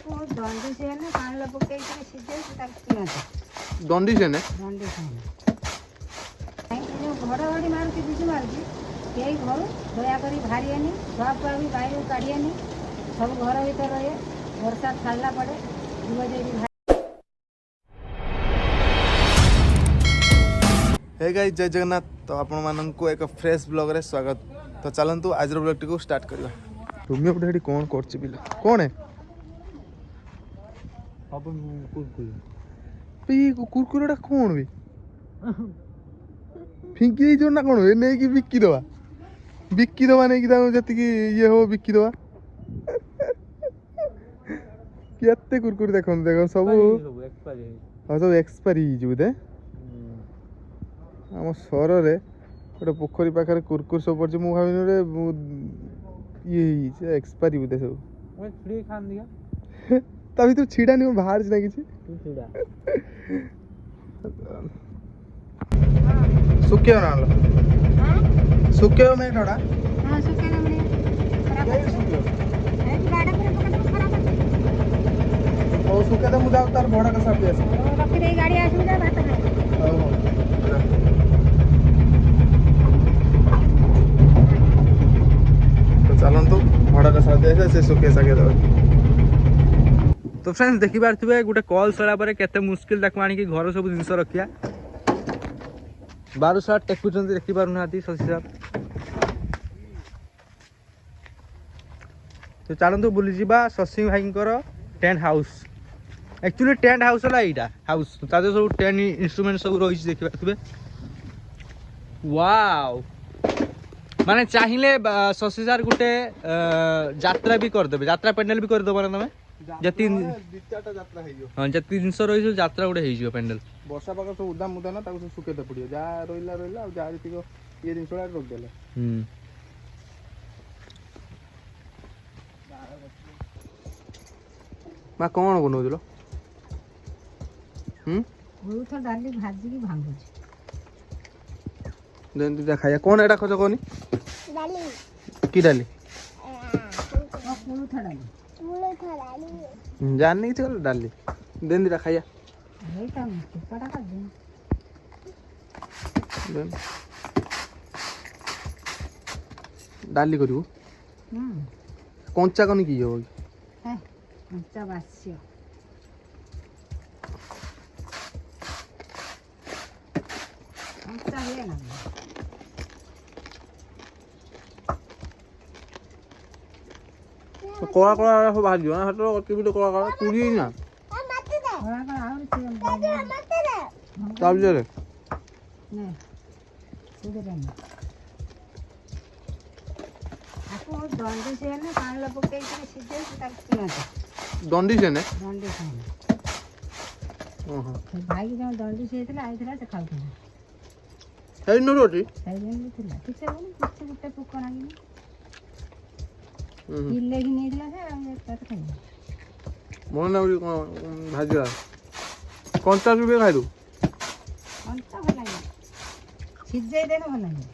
दंडी से ना पानी ला पके के सिद्धे से ताक पियंते दंडी से ने दंडी से नहीं जो घड़घड़ी मारुची बिजु मारुची कई घर दया करी भारियानी छुआ छुआ भी बाहर काढ़ियानी सब घर भीतर रहे वर्षा छाड़ला पड़े जुआ हे गाइस जय जगन्नाथ। तो आपण माननकु एक फ्रेश ब्लॉग रे स्वागत। तो चलंतु आज ब्लॉग टी को स्टार्ट करबा। तुम उठे हेडी कोन करछि बिले कोन है अपन कुरकुरे पी कुरकुरेटा कोन बे फिंकी जो ना कोन ए नै कि बिक्की दवा नै कि ता जति कि ये हो बिक्की दवा केते कुरकुरे देखन सब एक्सपायरी हां सब एक्सपायरी जो दे आम सहर रे गोटे पोखरी पाखे कुरकुर सब पड़े मुझे भावी ये एक्सपायरी बोधे सब फ्री खान दिया ता भीतर छिड़ा नहीं बाहर ना किसी सुखे ना सुखे में थोड़ा हां सुके ना मने खराब है गाड़ा पर पकड़ खराब है ओ सुखे तो मुदा तार बड़ा का साथ ऐसे रख दे गाड़ी आसु जा भात खा चलतु भड़ा का साथ से सुखे सके तो फ्रेंड्स देखि पारथिबे गुटे कॉल सला परे केते मुश्किल देखो आनी कि घर सब जिंस रखिया 12 साल टेकुचन देखि पारु नाती ससी साहब। तो चलतु बुली जीवा शशि भाईंकर tent house. Actually tent house ला एटा हाउस तादे सब टेंट इंस्ट्रूमेंट सब रही देखि पारथिबे। वाओ माने चाहिए शशि सार गुटे यात्रा भी कर देबे यात्रा पेंडल भी कर दबो ना तमे जति चारटा यात्रा हेइयो हां जति दिन से रही यात्रा गुटे हेइयो पेंडल वर्षा पाकर सब उदा मुदा ना ताको सुके दे पड़ियो जा रोइला जा जतिको ये दिन सोडा रोक देले मा कोन बनो दिलो बहुत डाली भाजी की भांगु देन दिदा खाया कोन एटा खज कोनी डाली की डाली पुलु थडाली जाननी कि चल डाली देन दिदा खाया हे त पटा का देन डाली करू कंचा कोनी की हो है कंचा बास्यो कंचा है ना कोला कोला सब भाजी ना हटो की भी तो कोला कोला पूरी ना मत दे और और मत दे तब जरे ने उधर है आपको दंडी से ना पानी ला पके के सिद्धे से ताक पियंते दंडी से ने दंडी से ओहो भाई जो दंडी से हेतला आइतला से खाउथला है न रोटी साइलेंट थिला ठीक से बोले कुछ गुटे पोक लागिनी किले की नहीं दिला से हम तत खाई मन ना भाजी कंचा भी खाई दू अंता भल लागे सिद्धे देनो भल लागे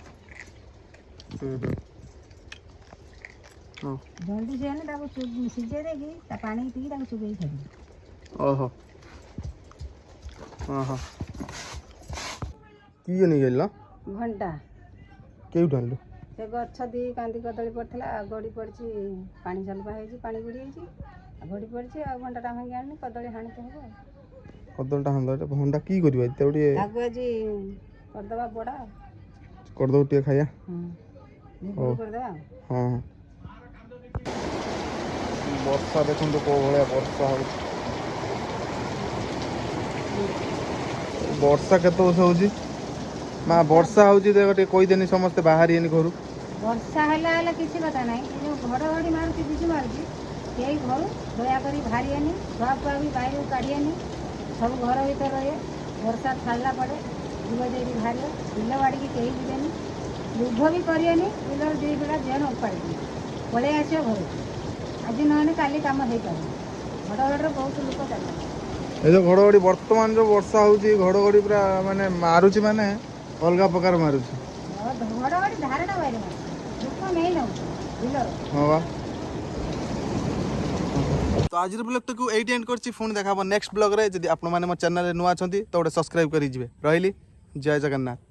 हां दंडी से ना ताको सिद्धे देगी ता पानी पी ताको चुबई खाई ओहो हां हां की नहीं गेल घंटा के उठालु से गछ दी कांदी कदली पड़थला गड़ी पड़ची पानी सलपा हेजी पानी गुड़ी हेजी गड़ी पड़ची आ घंटा टा भांगी आनी कदली हाणते हो कदलटा हंदा भंडा की करबा ते ओडी आगु जी कर दबा बड़ा कर दो टे खाया निपुर कर दबा हां वर्षा देखन तो को भले वर्षा हो वर्षा केतो होउजी मां वर्षा होउजी देखो टे कोई देनी समस्त बाहर येनी घरु वर्षा हला किसी कथा नहीं जो घड़घड़ी मारुची बिजु मारुची कई घर दया करी भारियानी छुआ छुआ भी बाहर काढ़ियानी सब घर भीतर रहे वर्षा छाड़ला पड़े जुआ दे भारी बिल बाड़ी की कहीं जीवेनी युद्ध भी करियानी बिलर दी बेला जेन उपाड़ी पड़े आसो घर आज नहने काली काम हो पारे घड़घड़ी बहुत लोक चल ए जो घड़घड़ी वर्तमान जो वर्षा होउजी घड़घड़ी पूरा माने मारुची माने अलगा प्रकार मारुची घड़घड़ी धारणा बाहर दुख नहीं न बिलर हां बा तो आज ब्लॉग को एट एंड करछि फोन देखा नेक्स्ट ब्लॉग रे जदि आपण माने मो चैनल रे नुआ छथि तो गोटे सब्सक्राइब करि जिवे रहिली जय जगन्नाथ।